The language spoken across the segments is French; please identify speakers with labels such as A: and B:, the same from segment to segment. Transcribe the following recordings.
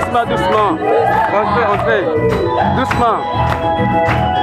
A: Doucement, doucement. Entrez. Doucement.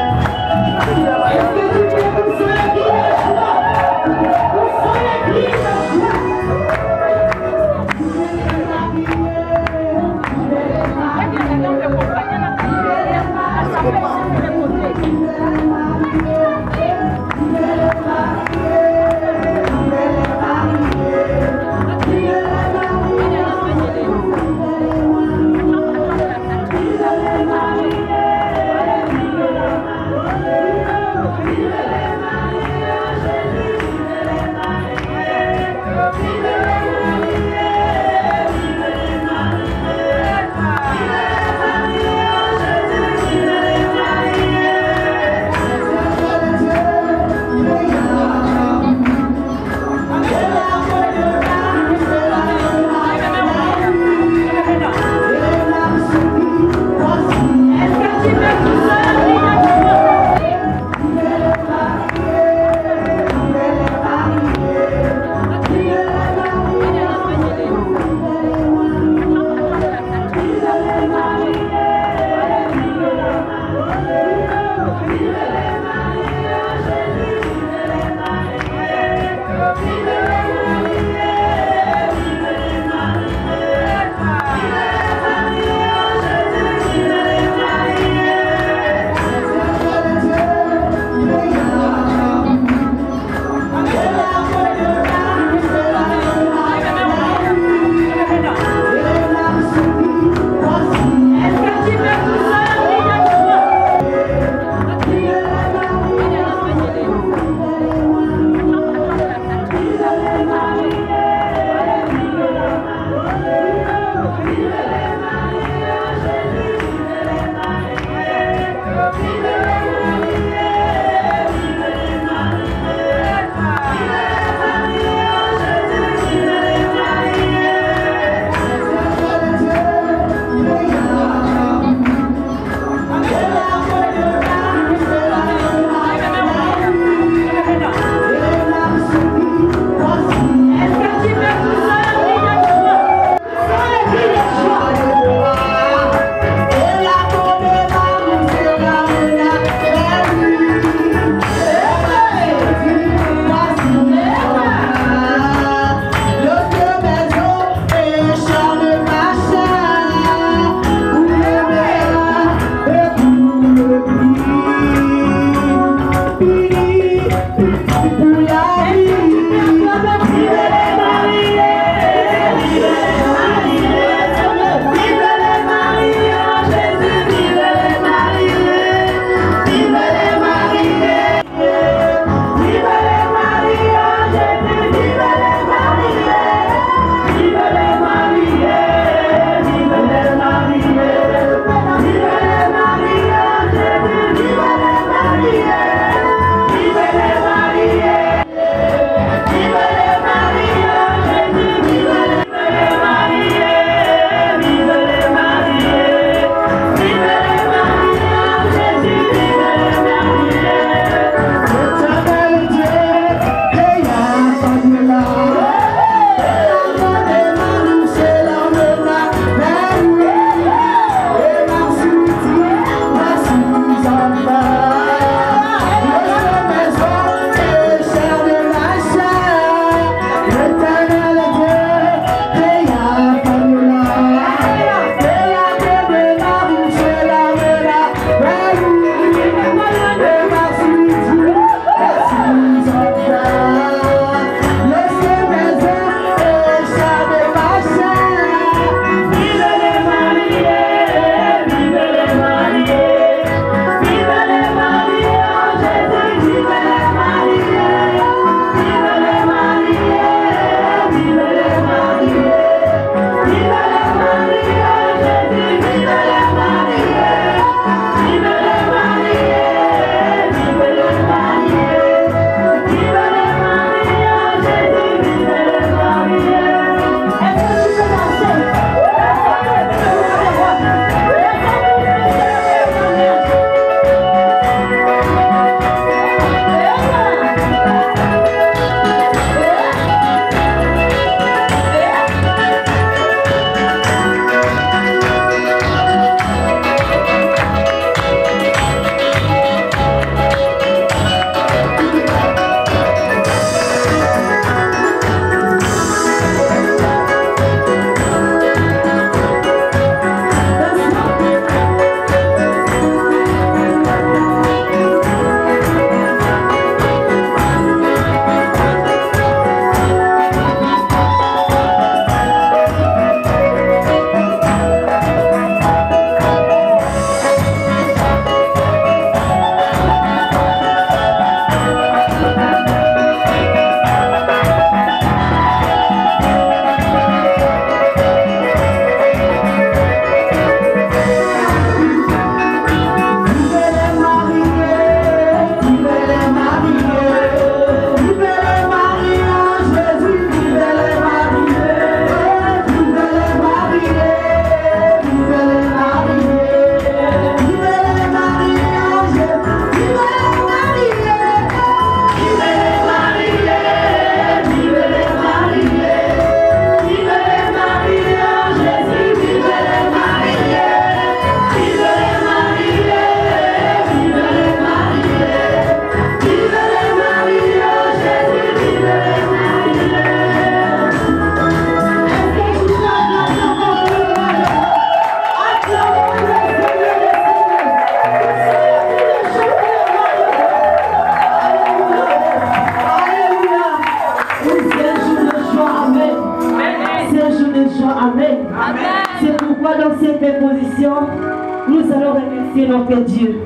B: nous allons remercier notre Dieu.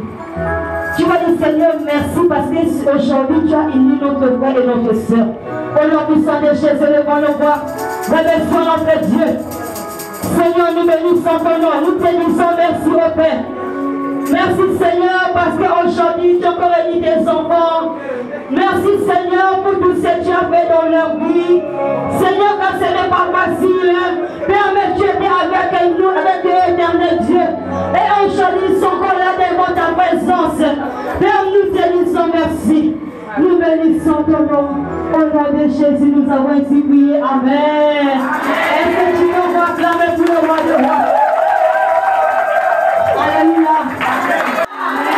B: Tu vas dire Seigneur, merci parce qu'aujourd'hui tu as uni notre frère et notre soeur. Au nom puissant de Jésus, levons nos voix. Remercions notre Dieu. Seigneur, nous bénissons ton nom. Nous te disons merci au Père. Merci Seigneur parce qu'aujourd'hui tu as encore réuni tes enfants. Merci Seigneur pour tout ce que tu as fait dans leur vie. Seigneur, quand ce n'est pas facile, Père, mais tu étais avec nous, avec l'éternel Dieu. Et aujourd'hui, ils sont encore là devant ta présence. Père, nous te disons merci. Nous bénissons ton nom. Au nom de Jésus, nous avons ainsi prié. Amen. Est-ce que tu peux acclamer pour le roi de roi? Alléluia. Amen.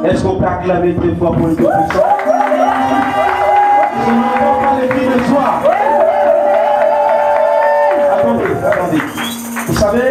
C: Est-ce qu'on peut acclamer très fort pour le Tout-Puissant? Je n'entends pas les cris de joie. Attendez. Vous savez,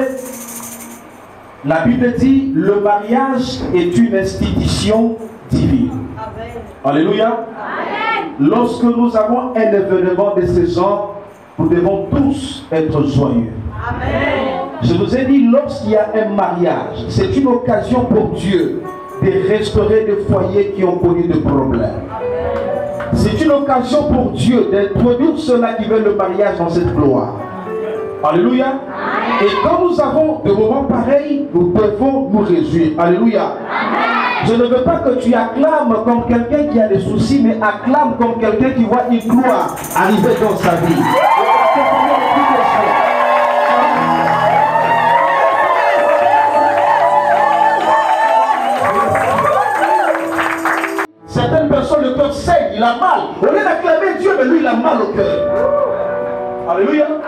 C: la Bible dit, le mariage est une institution divine. Amen. Alléluia. Amen. Lorsque nous avons un événement de ce genre, nous devons tous être joyeux. Amen. Je vous ai dit, lorsqu'il y a un mariage, c'est une occasion pour Dieu de restaurer des foyers qui ont connu des problèmes. C'est une occasion pour Dieu d'introduire ceux-là qui veulent le mariage dans cette gloire. Alléluia. Amen. Et quand nous avons des moments pareils, nous devons nous réjouir. Alléluia. Amen. Je ne veux pas que tu acclames comme quelqu'un qui a des soucis, mais acclame comme quelqu'un qui voit une gloire arriver dans sa vie. Certaines personnes, le cœur saigne, il a mal. Au lieu d'acclamer Dieu, mais lui, il a mal au cœur. Alléluia. Amen.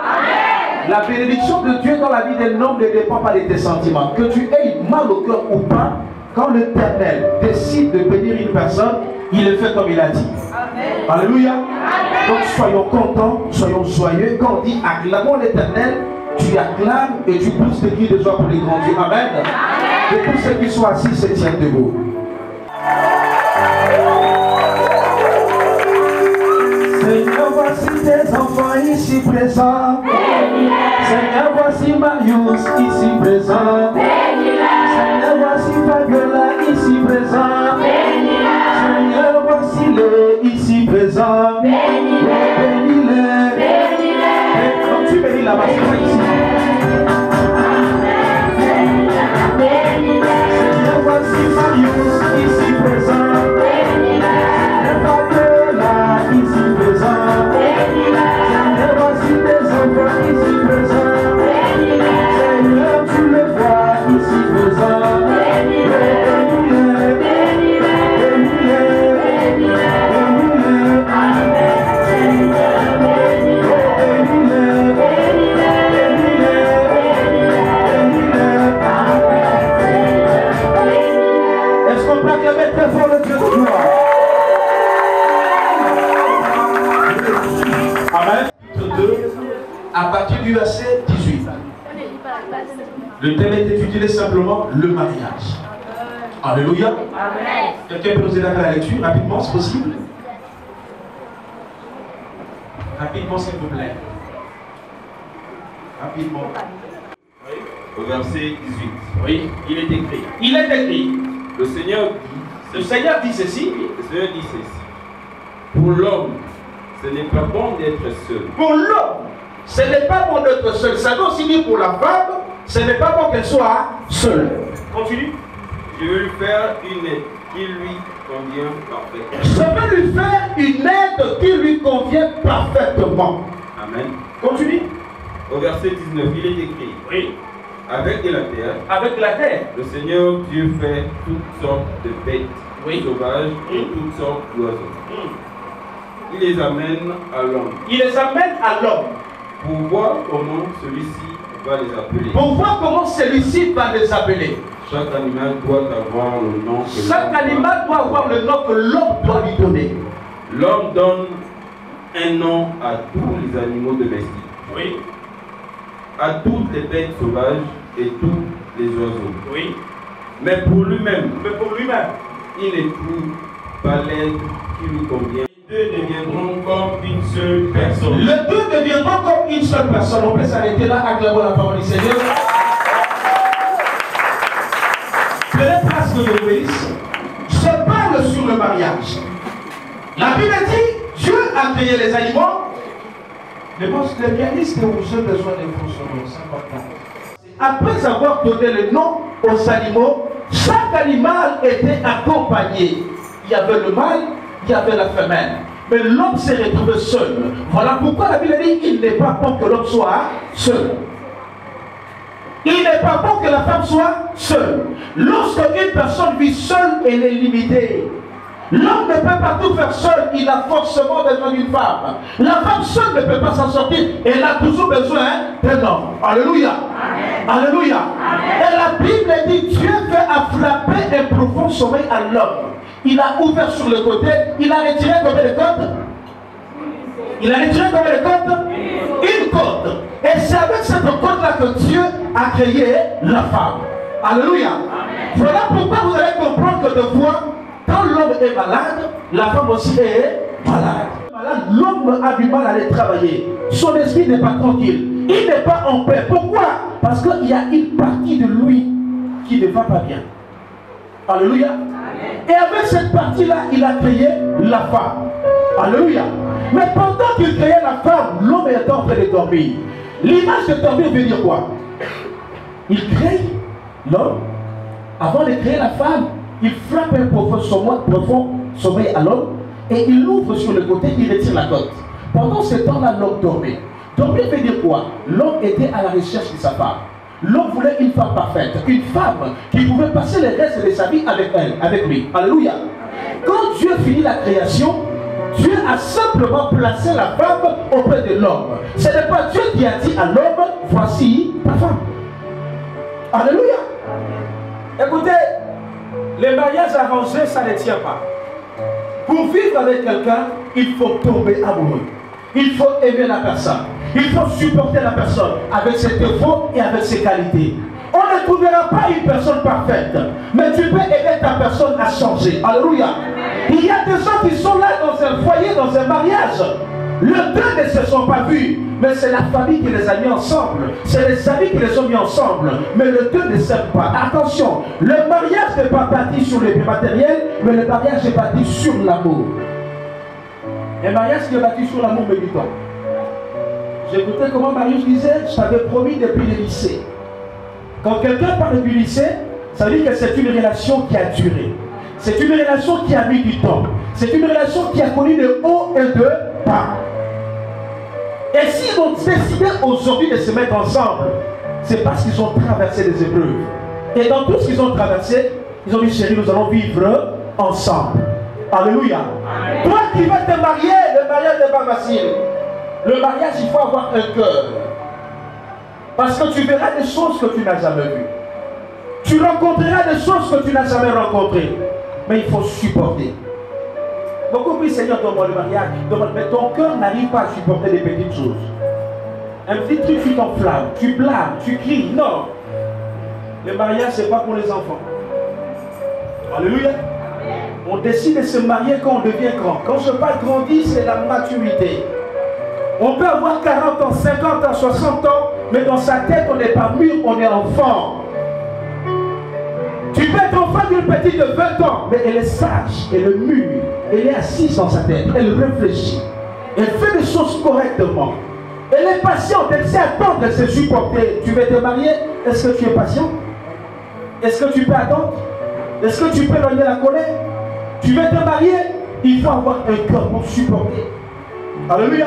C: La bénédiction de Dieu dans la vie d'un homme ne dépend pas de tes sentiments. Que tu aies mal au cœur ou pas, quand l'Éternel décide de bénir une personne, il le fait comme il a dit. Amen. Alléluia. Amen. Donc soyons contents, soyons joyeux. Quand on dit acclamons l'Éternel, tu acclames et tu pousses des cris de joie pour les grands dieux. Amen. Amen. Et tous ceux qui sont assis se tiennent debout. Seigneur, voici tes enfants ici présents. Seigneur, voici Marius ici présent. Seigneur, voici Fabiola ici présent. Seigneur, voici les ici présent. Bénis-les. Donc tu bénis là-bas, c'est pas ici. Seigneur, voici Marius ici présent. À partir du verset 18. Le thème est étudié simplement le mariage. Alléluia. Quelqu'un peut nous aider à la lecture rapidement, c'est possible? Rapidement, s'il vous plaît. Rapidement.
D: Oui. Au verset 18.
C: Oui, il est écrit. Il est écrit.
D: Le Seigneur
C: dit ceci.
D: Le Seigneur dit ceci. Pour l'homme, ce n'est pas bon d'être seul.
C: Pour l'homme, ce n'est pas bon d'être seul. Ça veut aussi dire pour la femme, ce n'est pas bon qu'elle soit seule. Continue.
D: Je veux lui faire une aide qui lui convient parfaitement.
C: Je veux lui faire une aide qui lui convient parfaitement.
D: Amen.
C: Continue.
D: Au verset 19, il est écrit.
C: Oui.
D: Avec de la terre.
C: Avec la terre.
D: Le Seigneur Dieu fait toutes sortes de bêtes sauvages et toutes sortes d'oiseaux. Il les amène à l'homme.
C: Il les amène à l'homme.
D: Pour voir comment celui-ci va les appeler.
C: Pour voir comment celui-ci va les appeler.
D: Chaque animal doit avoir le nom que
C: Chaque animal doit avoir le nom que l'homme doit lui donner.
D: L'homme donne un nom à tous les animaux domestiques.
C: Oui.
D: À toutes les bêtes sauvages et tous les oiseaux.
C: Oui.
D: Mais pour lui-même,
C: il
D: ne trouve pas l'aide qui lui convient. Les deux deviendront comme une seule personne.
C: Les deux deviendront comme une seule personne. On peut s'arrêter là, acclamons la parole du Seigneur. Peut-être à ce que je obéisse. Je parle sur le mariage. La Bible dit, Dieu a créé les animaux. Mais bon, les pianistes ont besoin de fonctionner, c'est important. Après avoir donné le nom aux animaux, chaque animal était accompagné. Il y avait le mâle, il y avait la femelle. Mais l'homme s'est retrouvé seul. Voilà pourquoi la Bible dit qu'il n'est pas bon que l'homme soit seul. Il n'est pas bon que la femme soit seule. Lorsqu'une personne vit seule, elle est limitée. L'homme ne peut pas tout faire seul, il a forcément besoin d'une femme. La femme seule ne peut pas s'en sortir, elle a toujours besoin d'un homme. Alléluia. Amen. Alléluia. Amen. Et la Bible dit, Dieu fait frapper un profond sommeil à l'homme. Il a ouvert sur le côté, il a retiré combien de côtes? Il a retiré combien de côtes? Une côte. Et c'est avec cette côte-là que Dieu a créé la femme. Alléluia. Amen. Voilà pourquoi vous allez comprendre que de fois, quand l'homme est malade, la femme aussi est malade. L'homme a du mal à aller travailler. Son esprit n'est pas tranquille. Il n'est pas en paix. Pourquoi? Parce qu'il y a une partie de lui qui ne va pas bien. Alléluia. Et avec cette partie-là, il a créé la femme. Alléluia. Mais pendant qu'il créait la femme, l'homme était en train de dormir. L'image de dormir veut dire quoi? Il crée l'homme. Avant de créer la femme, il frappe un profond sommeil à l'homme et il l'ouvre sur le côté, il retire la côte. Pendant ce temps-là, l'homme dormait. Dormir veut dire quoi? L'homme était à la recherche de sa femme. L'homme voulait une femme parfaite, une femme qui pouvait passer le reste de sa vie avec elle, avec lui. Alléluia. Quand Dieu finit la création, Dieu a simplement placé la femme auprès de l'homme. Ce n'est pas Dieu qui a dit à l'homme, voici ta femme. Alléluia. Écoutez, les mariages arrangés, ça ne tient pas. Pour vivre avec quelqu'un, il faut tomber amoureux. Il faut aimer la personne. Il faut supporter la personne avec ses défauts et avec ses qualités. On ne trouvera pas une personne parfaite, mais tu peux aider ta personne à changer. Alléluia. Il y a des gens qui sont là dans un foyer, dans un mariage. Les deux ne se sont pas vus, mais c'est la famille qui les a mis ensemble. C'est les amis qui les ont mis ensemble. Mais les deux ne s'aiment pas. Attention, le mariage n'est pas bâti sur les biens matériels, mais le mariage est bâti sur l'amour. Un mariage qui est bâti sur l'amour, me dit-on. J'écoutais comment Marius disait, je t'avais promis depuis le lycée. Quand quelqu'un parle du lycée, ça veut dire que c'est une relation qui a duré. C'est une relation qui a mis du temps. C'est une relation qui a connu de hauts et de bas. Et s'ils ont décidé aujourd'hui de se mettre ensemble, c'est parce qu'ils ont traversé des épreuves. Et dans tout ce qu'ils ont traversé, ils ont dit, chérie, nous allons vivre ensemble. Alléluia. Amen. Toi qui vas te marier, le mariage n'est pas facile. Le mariage, il faut avoir un cœur. Parce que tu verras des choses que tu n'as jamais vues. Tu rencontreras des choses que tu n'as jamais rencontrées. Mais il faut supporter. Beaucoup prient, Seigneur, donne-moi le mariage. Mais ton cœur n'arrive pas à supporter des petites choses. Un petit truc, tu t'enflammes, tu blâmes, tu cries. Non. Le mariage, ce n'est pas pour les enfants. Alléluia. On décide de se marier quand on devient grand. Quand je parle grandir, c'est la maturité. On peut avoir 40 ans, 50 ans, 60 ans, mais dans sa tête, on n'est pas mûr, on est enfant. Tu peux être enfant d'une petite de 20 ans, mais elle est sage, elle est mûre, elle est assise dans sa tête, elle réfléchit, elle fait les choses correctement. Elle est patiente, elle sait attendre, elle sait supporter. Tu veux te marier? Est-ce que tu es patient? Est-ce que tu peux attendre? Est-ce que tu peux donner la colère? Tu veux te marier? Il faut avoir un cœur pour supporter. Alléluia.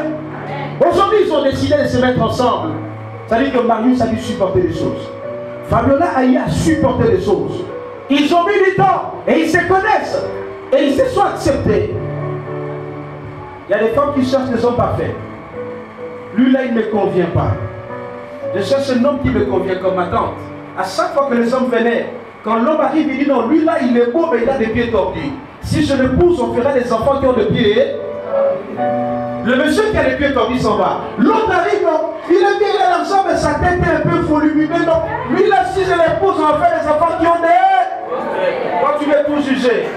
C: Aujourd'hui, ils ont décidé de se mettre ensemble. Ça veut dire que Marius a dû supporter des choses. Fabiola a eu à supporter des choses. Ils ont mis du temps et ils se connaissent. Et ils se sont acceptés. Il y a des femmes qui cherchent des hommes parfaits. Lui là, il ne me convient pas. Je cherche un homme qui me convient comme ma tante. À chaque fois que les hommes venaient, quand l'homme arrive, il dit non, lui là, il est beau, mais il a des pieds tordus. Si je le pousse, on fera des enfants qui ont des pieds. Le monsieur qui a les pieds tordus s'en va. L'autre arrive, non, il est bien, il a l'argent, mais sa tête est un peu volumineuse. Non, lui là, si je l'épouse, on va faire des enfants qui ont des. Quand tu veux tout juger.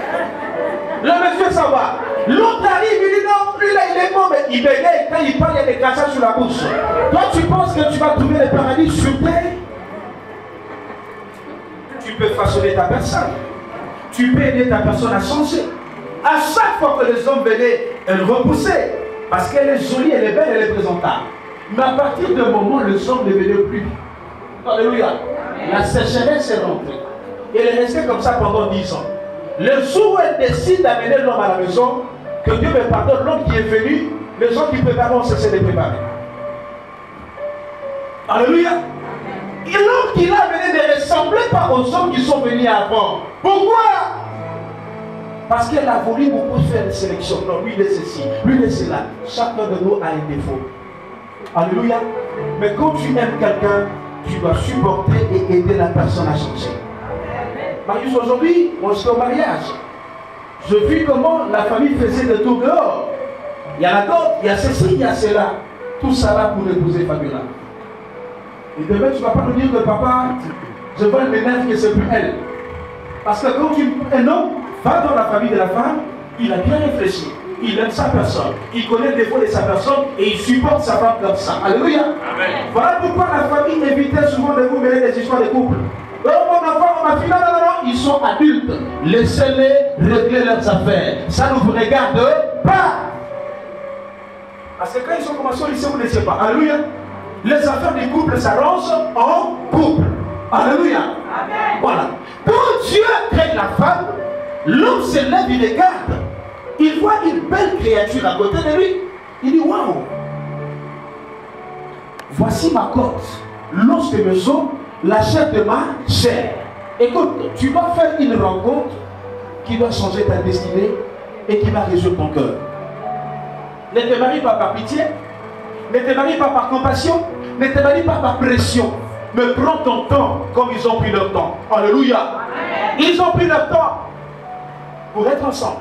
C: Le monsieur s'en va. L'autre arrive, il dit non, lui là, il est bon, mais il bégaye. Quand il parle, il y a des crachats sur la bouche. Toi, tu penses que tu vas trouver le paradis sur terre? Tu peux façonner ta personne. Tu peux aider ta personne à changer. À chaque fois que les hommes venaient, elle repoussait. Parce qu'elle est jolie, elle est belle, elle est présentable. Mais à partir d'un moment, les hommes ne venaient plus. Alléluia. La sécheresse est rentrée. Et elle est restée comme ça pendant 10 ans. Le jour où elle décide d'amener l'homme à la maison, que Dieu me pardonne, l'homme qui est venu, les gens qui préparaient ont cessé de préparer. Alléluia. Et l'homme qui l'a amené ne ressemblait pas aux hommes qui sont venus avant. Pourquoi? Parce qu'elle a voulu beaucoup faire une sélection. Non, lui il est ceci, lui il est cela. Chacun de nous a un défaut. Alléluia. Mais quand tu aimes quelqu'un, tu dois supporter et aider la personne à changer. Marius, aujourd'hui, moi j'étais au mariage. Je vis comment la famille faisait de tout dehors. Il y a la dot, il y a ceci, il y a cela. Tout ça là pour épouser Fabiola. Et demain, tu ne vas pas nous dire que papa, je vois une élève que c'est plus elle. Parce que quand un homme va dans la famille de la femme, il a bien réfléchi. Il aime sa personne. Il connaît les défauts de sa personne et il supporte sa femme comme ça. Alléluia. Amen. Voilà pourquoi la famille évitait souvent de vous mêler des histoires de couple. Oh mon enfant, ma fille, non, non, non, ils sont adultes. Laissez-les régler leurs affaires. Ça ne vous regarde pas. Parce que quand ils ont commencé au lycée, vous ne savez pas. Alléluia. Les affaires du couple s'arrangent en couple. Alléluia. Amen. Voilà. Quand Dieu crée la femme, l'homme se lève, il regarde. Il voit une belle créature à côté de lui. Il dit, waouh. Voici ma côte. L'os de mes os, la chair de ma chair. Écoute, tu vas faire une rencontre qui doit changer ta destinée et qui va résoudre ton cœur. Ne te marie pas par pitié, ne te marie pas par compassion, ne te marie pas par pression. Mais prends ton temps comme ils ont pris leur temps. Alléluia. Amen. Ils ont pris leur temps pour être ensemble.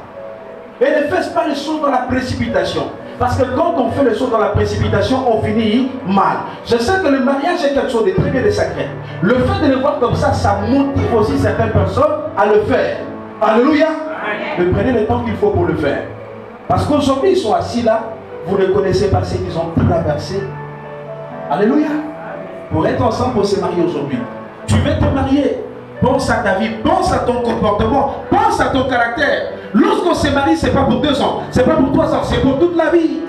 C: Et ne faites pas les choses dans la précipitation. Parce que quand on fait les choses dans la précipitation, on finit mal. Je sais que le mariage est quelque chose de très bien et de sacré. Le fait de le voir comme ça motive aussi certaines personnes à le faire. Alléluia. Mais prenez le temps qu'il faut pour le faire. Parce qu'aujourd'hui, ils sont assis là. Vous ne connaissez pas ce qu'ils ont traversé. Alléluia. Pour être ensemble, pour se marier aujourd'hui. Tu veux te marier. Pense à ta vie, pense à ton comportement, pense à ton caractère. Lorsqu'on se marie, ce n'est pas pour 2 ans, ce n'est pas pour 3 ans, c'est pour toute la vie.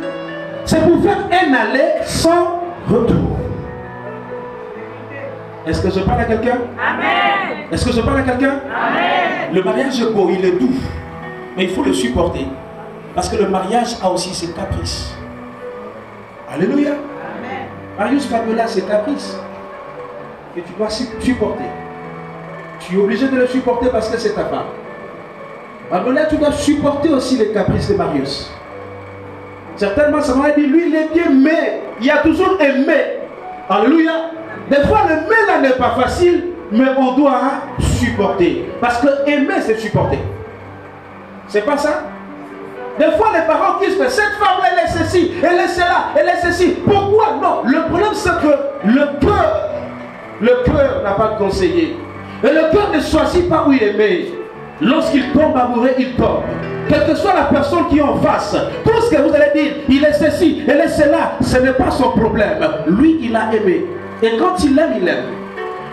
C: C'est pour faire un aller sans retour. Est-ce que je parle à quelqu'un? Amen. Est-ce que je parle à quelqu'un? Amen. Le mariage est beau, il est doux, mais il faut le supporter. Parce que le mariage a aussi ses caprices. Alléluia. Amen. Marius Fabiola, ses caprices. Et tu dois supporter. Tu es obligé de le supporter parce que c'est ta femme. Alors là, tu dois supporter aussi les caprices de Marius. Certainement, ça m'a dit, lui, il est bien, mais il y a toujours un mais. Alléluia. Des fois, le mais là n'est pas facile, mais on doit supporter. Parce que aimer, c'est supporter. C'est pas ça? Des fois, les parents disent que cette femme-là, elle est ceci, elle est cela, elle est ceci. Pourquoi? Non. Le problème, c'est que le cœur n'a pas de conseiller. Et le cœur ne choisit pas où il est mais. Lorsqu'il tombe amoureux, il tombe. Quelle que soit la personne qui est en face, tout ce que vous allez dire, il est ceci, elle est cela, ce n'est pas son problème. Lui, il a aimé. Et quand il aime, il aime.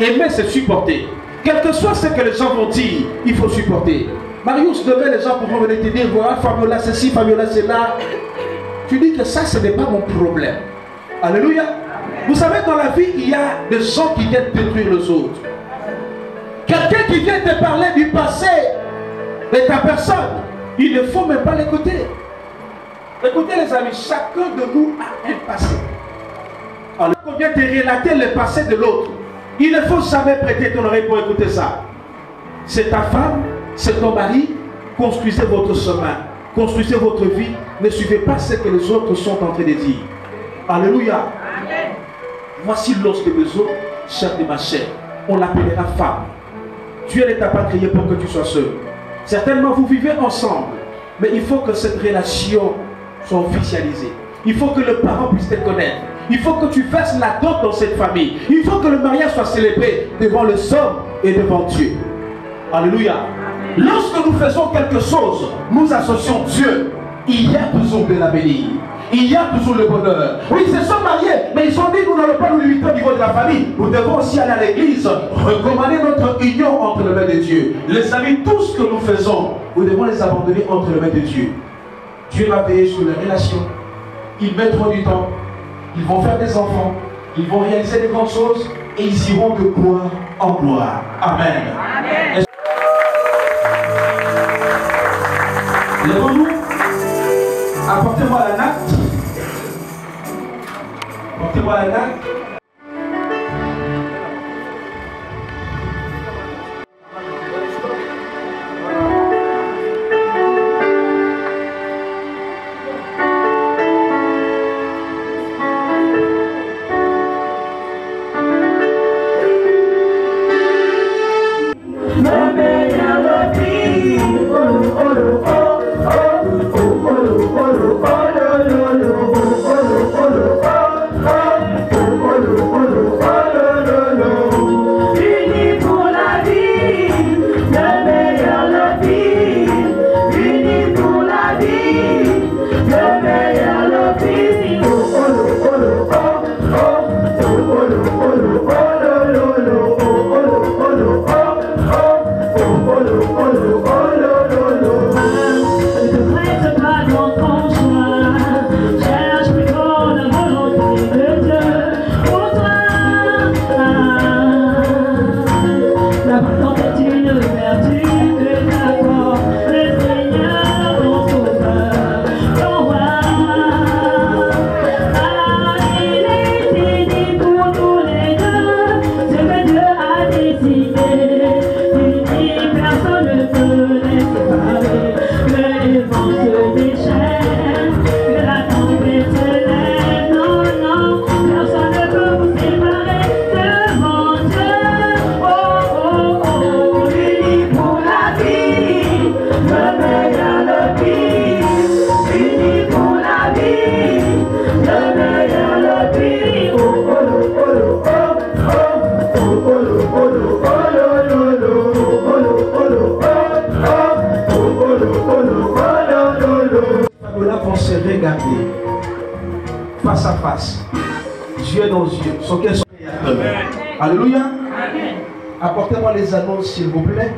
C: Aimer, c'est supporter. Quel que soit ce que les gens vont dire, il faut supporter. Marius, demain, les gens pourront venir te dire, voilà, Fabiola, ceci, Fabiola, cela. Tu dis que ça, ce n'est pas mon problème. Alléluia. Vous savez, dans la vie, il y a des gens qui viennent détruire les autres. Quelqu'un qui vient te parler du passé de ta personne, il ne faut même pas l'écouter. Écoutez les amis, chacun de nous a un passé. Alors on vient te relater le passé de l'autre. Il ne faut jamais prêter ton oreille pour écouter ça. C'est ta femme, c'est ton mari, construisez votre chemin, construisez votre vie, ne suivez pas ce que les autres sont en train de dire. Alléluia. Amen. Voici l'os de mes os, chair de ma chair. On l'appellera femme. Dieu ne t'a pas créé pour que tu sois seul. Certainement, vous vivez ensemble. Mais il faut que cette relation soit officialisée. Il faut que le parent puisse te connaître. Il faut que tu fasses la dot dans cette famille. Il faut que le mariage soit célébré devant les hommes et devant Dieu. Alléluia. Lorsque nous faisons quelque chose, nous associons Dieu. Il y a toujours de la bénédiction. Il y a toujours le bonheur. Oui, ils se sont mariés, mais ils ont dit, nous n'allons pas nous limiter au niveau de la famille. Nous devons aussi aller à l'église, recommander notre union entre les mains de Dieu. Les amis, tout ce que nous faisons, nous devons les abandonner entre les mains de Dieu. Dieu va veiller sur les relations. Ils mettront du temps. Ils vont faire des enfants. Ils vont réaliser des grandes choses. Et ils iront de gloire en gloire. Amen. Amen. Lèvons-nous. Apportez-moi la natte. Apportez-moi la natte. regarder face à face, yeux dans yeux, son cœur son créateur. Alléluia. Apportez-moi les annonces s'il vous plaît.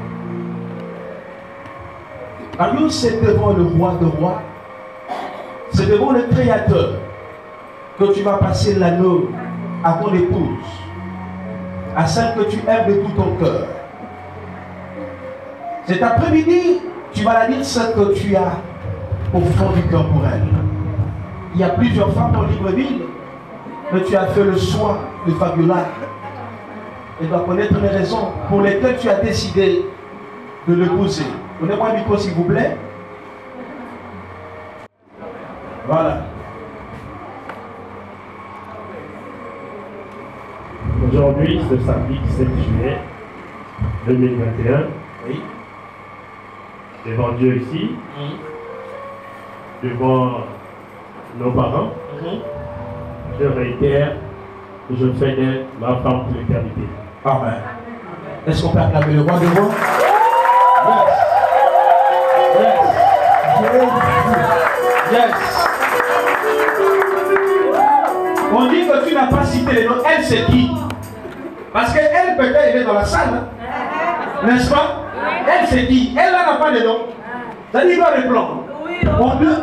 C: Alléluia, c'est devant le roi de rois. C'est devant le créateur que tu vas passer l'anneau à ton épouse, à celle que tu aimes de tout ton cœur. Cet après-midi, tu vas la dire ce que tu as au fond du cœur pour elle. Il y a plusieurs femmes dans Libreville, mais tu as fait le choix de Fabiola. Elle doit connaître les raisons pour lesquelles tu as décidé de l'épouser. Donnez-moi un micro s'il vous plaît. Voilà.
E: Aujourd'hui, ce samedi 17 juillet 2021,
C: Oui.
E: devant Dieu ici, devant nos parents, je réitère que je fais d'elle ma femme pour l'éternité.
C: Amen. Est-ce qu'on peut acclamer le roi de roi? Yes. Yes. On dit que tu n'as pas cité les noms. Elle, c'est qui? Parce qu'elle, peut-être, elle est dans la salle. Hein? N'est-ce pas? Elle, c'est qui? Elle, là, n'a pas de nom. Ça dit, il doit répondre.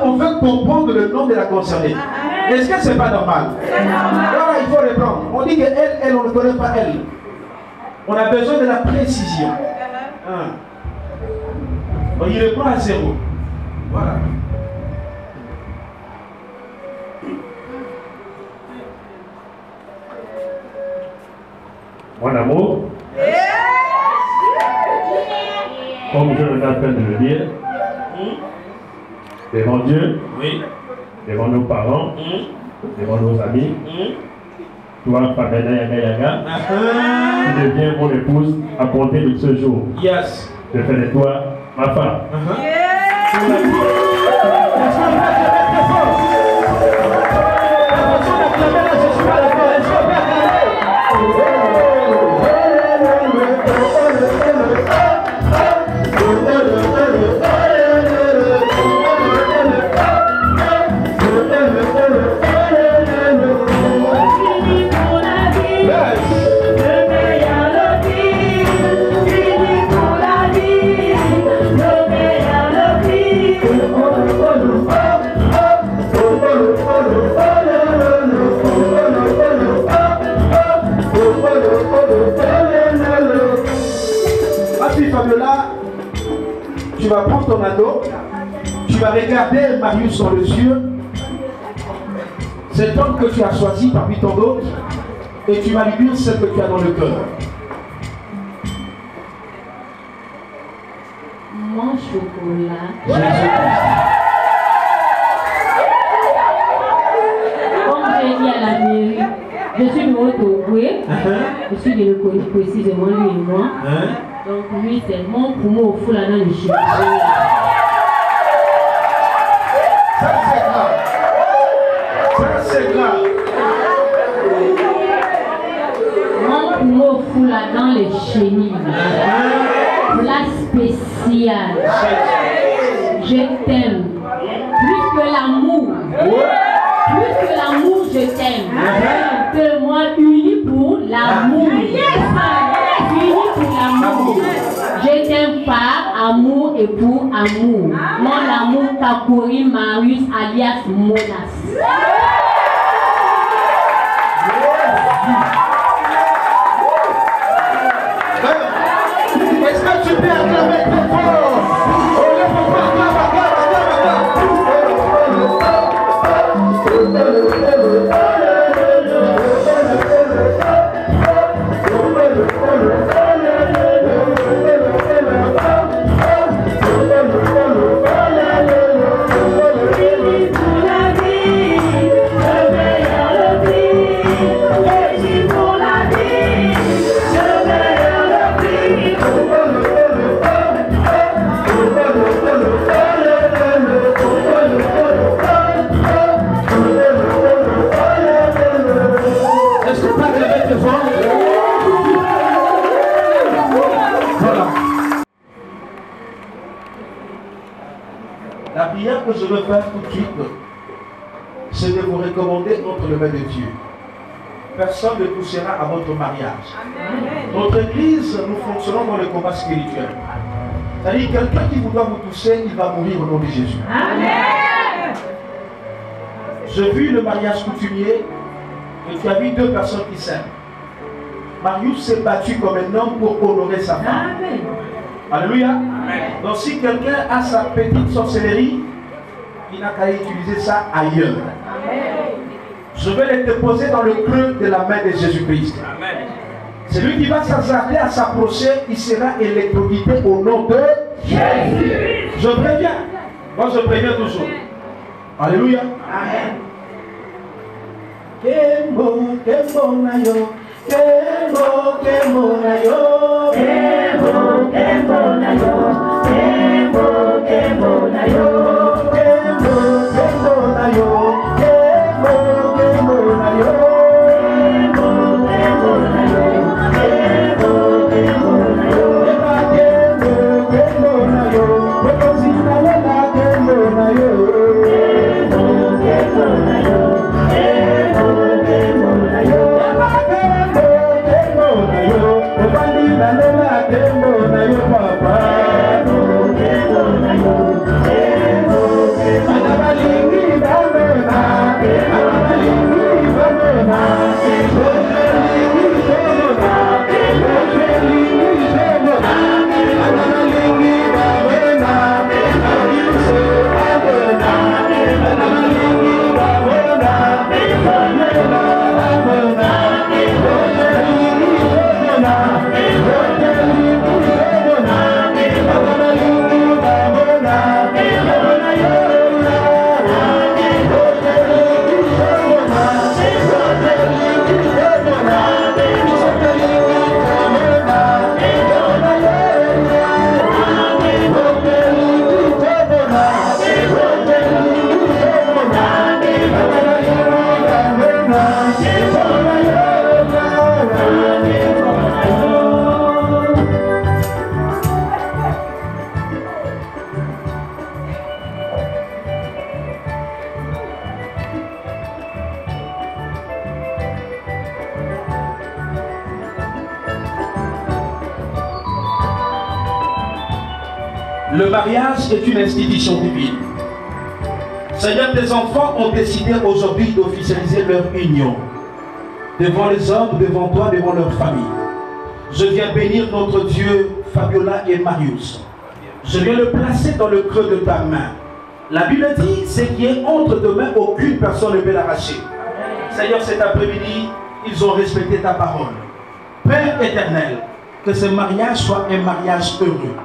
C: On veut comprendre le nom de la concernée. Est-ce que c'est pas normal? Voilà, il faut répondre. On dit qu'elle, on ne connaît pas elle. On a besoin de la précision. On y répond à 0. Voilà.
E: Mon amour, comme je venais à peine de le dire, devant Dieu,
C: Oui.
E: devant nos parents, devant nos amis, toi, Fabiola Yaga, tu deviens mon épouse à compter de ce jour.
C: Yes.
E: Je fais de toi ma femme.
C: Fabiola, tu vas prendre ton anneau, tu vas regarder Marius dans les yeux, cet homme que tu as choisi parmi tant d'autres, et tu vas lui dire ce que tu as dans le cœur.
F: Mon chocolat.
C: Jésus-Christ.
F: Comme j'ai dit à la mairie, je suis de Haute-Ouvoué, je suis de le précisément lui et moi. Donc lui c'est mon poumon au fou là dans le chien.
C: Ça c'est grave. Ça c'est grave.
F: Mon poumon au fou là dans les chenilles. Place spéciale. Je t'aime. Plus que l'amour. Plus que l'amour, je t'aime. Que moi uni pour l'amour. Uni pour l'amour. Je t'aime par amour et pour amour. Mon amour Kakori Marius alias Monas.
C: Est-ce que tu peux acclamer très fort? La prière que je veux faire tout de suite, c'est de vous recommander entre les mains de Dieu. Personne ne touchera à votre mariage. Notre église, nous fonctionnons dans le combat spirituel. C'est-à-dire, quelqu'un qui voudra vous toucher, il va mourir au nom de Jésus. Amen. J'ai vu le mariage coutumier et tu as vu deux personnes qui s'aiment. Marius s'est battu comme un homme pour honorer sa femme. Amen. Alléluia. Amen. Donc si quelqu'un a sa petite sorcellerie, il n'a qu'à utiliser ça ailleurs. Amen. Je vais les déposer dans le creux de la main de Jésus-Christ. Celui qui va s'hasarder à s'approcher, il sera électrocuté au nom de Jésus. Je préviens. Moi je préviens toujours. Alléluia. Amen. Kembo, kembo na yo. Kembo, kembo na yo. Kembo, kembo na yo. Kembo, kembo na yo. Kembo, kembo na yo. Kembo, kembo na yo. Kembo, kembo na yo. Kembo, kembo na yo. Kembo, kembo na yo. Kembo, kembo na yo. Kembo, kembo na yo. Le mariage est une institution divine. Seigneur, tes enfants ont décidé aujourd'hui d'officialiser leur union. Devant les hommes, devant toi, devant leur famille. Je viens bénir notre Dieu, Fabiola et Marius. Je viens le placer dans le creux de ta main. La Bible dit, ce qui est entre tes mains, aucune personne ne peut l'arracher. Seigneur, cet après-midi, ils ont respecté ta parole. Père éternel, que ce mariage soit un mariage heureux.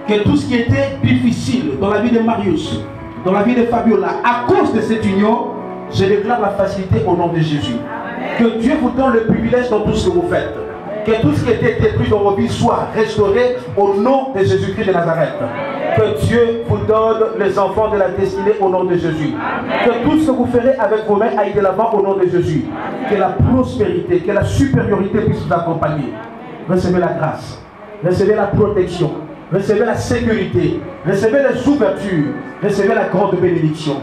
C: Que tout ce qui était difficile dans la vie de Marius, dans la vie de Fabiola, à cause de cette union, je déclare la facilité au nom de Jésus. Amen. Que Dieu vous donne le privilège dans tout ce que vous faites. Amen. Que tout ce qui était détruit dans vos vies soit restauré au nom de Jésus-Christ de Nazareth. Amen. Que Dieu vous donne les enfants de la destinée au nom de Jésus. Amen. Que tout ce que vous ferez avec vos mains aille de l'avant au nom de Jésus. Amen. Que la prospérité, que la supériorité puisse vous accompagner. Recevez la grâce, recevez la protection. Recevez la sécurité, recevez les ouvertures, recevez la grande bénédiction.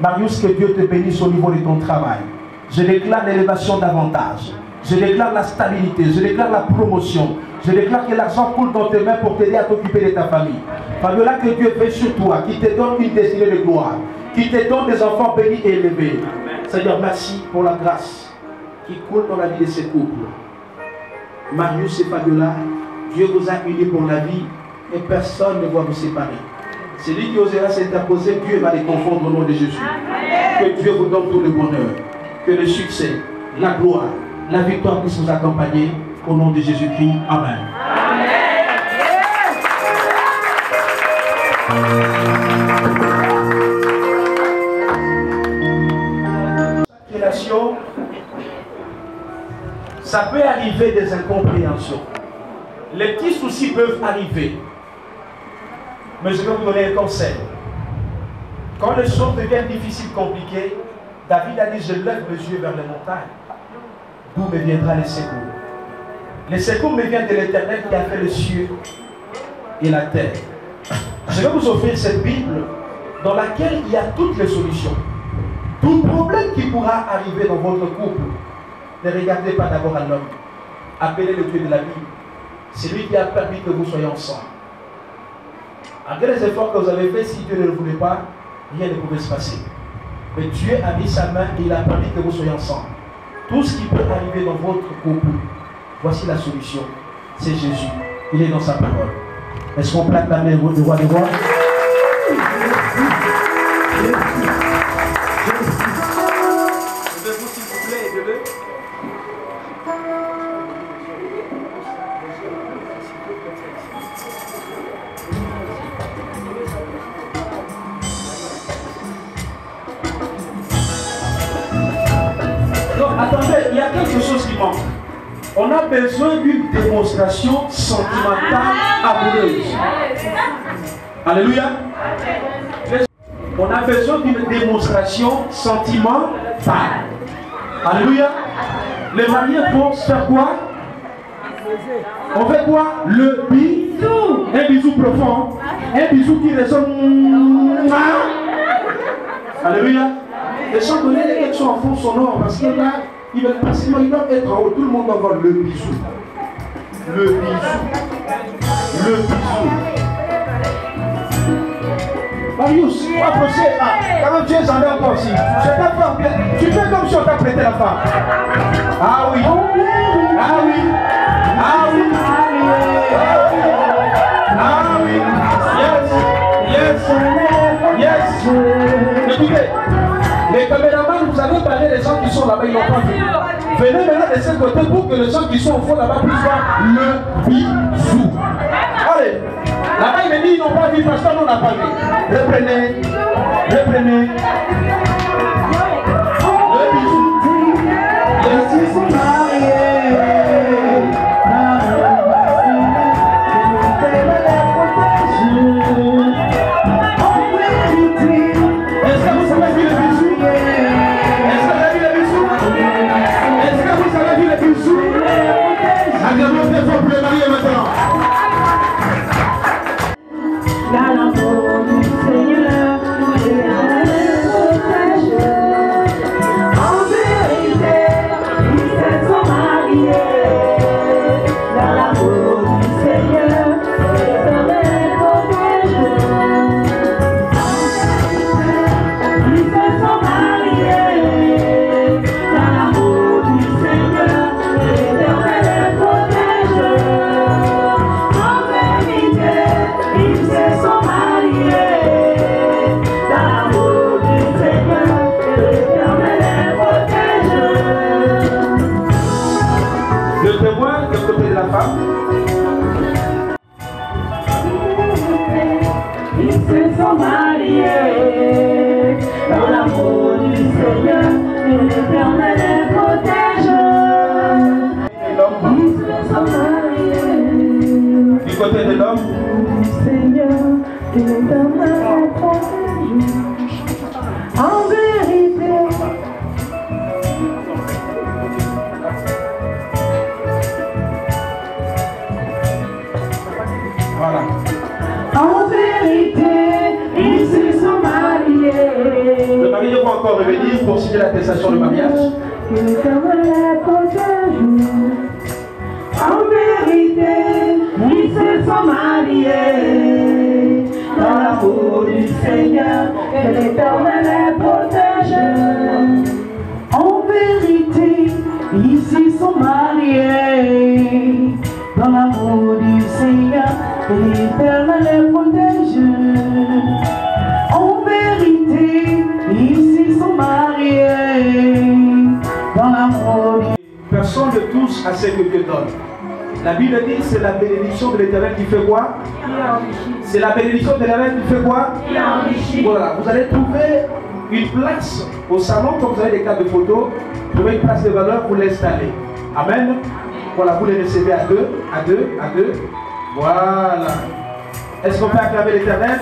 C: Marius, que Dieu te bénisse au niveau de ton travail. Je déclare l'élévation davantage. Je déclare la stabilité, je déclare la promotion. Je déclare que l'argent coule dans tes mains pour t'aider à t'occuper de ta famille. Fabiola, que Dieu veille sur toi, qui te donne une destinée de gloire, qui te donne des enfants bénis et élevés. Seigneur, merci pour la grâce qui coule dans la vie de ces couples. Marius et Fabiola, Dieu vous a unis pour la vie. Et personne ne va vous séparer. Celui qui osera s'interposer, Dieu va les confondre au nom de Jésus. Amen. Que Dieu vous donne tout le bonheur. Que le succès, la gloire, la victoire puisse vous accompagner au nom de Jésus-Christ. Amen. Amen. Ça peut arriver des incompréhensions. Les petits soucis peuvent arriver. Mais je vais vous donner un conseil. Quand les choses deviennent difficiles, compliquées, David a dit, je lève mes yeux vers les montagnes. D'où me viendra les secours? Les secours me viennent de l'Éternel qui a fait les cieux et la terre. Je vais vous offrir cette Bible dans laquelle il y a toutes les solutions. Tout problème problème qui pourra arriver dans votre couple, ne regardez pas d'abord à l'homme. Appelez le Dieu de la Bible. C'est lui qui a permis que vous soyez ensemble. Malgré les efforts que vous avez faits, si Dieu ne le voulait pas, rien ne pouvait se passer. Mais Dieu a mis sa main et il a permis que vous soyez ensemble. Tout ce qui peut arriver dans votre couple, voici la solution. C'est Jésus. Il est dans sa parole. Est-ce qu'on plaque la main du roi des rois? Levez-vous s'il vous plaît, aidez-le. Non, attendez, il y a quelque chose qui manque. On a besoin d'une démonstration sentimentale amoureuse. Alléluia. On a besoin d'une démonstration sentimentale. Alléluia. Les mariés vont se faire quoi? On fait quoi? Le bisou. Un bisou profond. Un bisou qui résonne. Alléluia. Les gens connaissent les quelque chose en fond sonore parce que là, ils veulent être en haut. Tout le monde va voir le bisou. Le bisou. Le bisou. Marius, approchez. Quand même tu es en l'air encore aussi. C'est ta femme. Tu fais comme si on t'a prêté la femme. Ah oui. Ah oui. Ah oui. Ah oui. Yes. Yes. Yes. Écoutez. Les caméramans, vous avez parlé des gens qui sont là-bas, ils n'ont pas vu. Venez maintenant de ce côté pour que les gens qui sont au fond là-bas puissent voir le bisou. Allez, là-bas il me dit ils n'ont pas vu parce que nous on n'a pas vu. Reprenez, reprenez. Le bisou. Ils sont mariés. Est-ce que vous avez vu le bisou? Est-ce que vous avez vu le bisou? Est-ce que vous avez vu le bisou? Acclamons très fort pour le marié maintenant.
B: Dans l'amour du Seigneur, en vérité, ils se sont mariés. Dans l'amour du Seigneur, l'Éternel protège. Ils se sont mariés. Dans l'amour du Seigneur, l'Éternel protège. En vérité, ils se sont mariés. Dans l'amour du Seigneur, l'Éternel protège.
C: Le témoin de côté de la femme.
B: Ils se sont mariés. Dans l'amour du Seigneur, l'Éternel les protège.
C: Et l'homme,
B: Ils se sont mariés.
C: du côté de l'homme.
B: Du Seigneur, l'Éternel les protège. En vérité.
C: Voilà.
B: En vérité, ils se sont mariés.
C: Le mari va encore revenir pour signer l'attestation de mariage.
B: L'Éternel les protège. En vérité, ils se sont mariés. Dans l'amour du Seigneur, l'Éternel les protège. En vérité, ils se sont mariés. Dans l'amour du Seigneur, l'Éternel les protège. En vérité, ils se sont mariés. Dans l'amour du
C: Personne ne touche à ce que Dieu donne. La Bible dit c'est la bénédiction de l'Éternel qui fait quoi? C'est la bénédiction de l'Éternel qui fait quoi? Voilà, vous allez trouver une place au salon, comme vous avez des cartes de photo, trouver une place de valeur pour l'installer. Amen. Voilà, vous les recevez à deux, à deux, à deux. Voilà. Est-ce qu'on peut acclamer l'Éternel?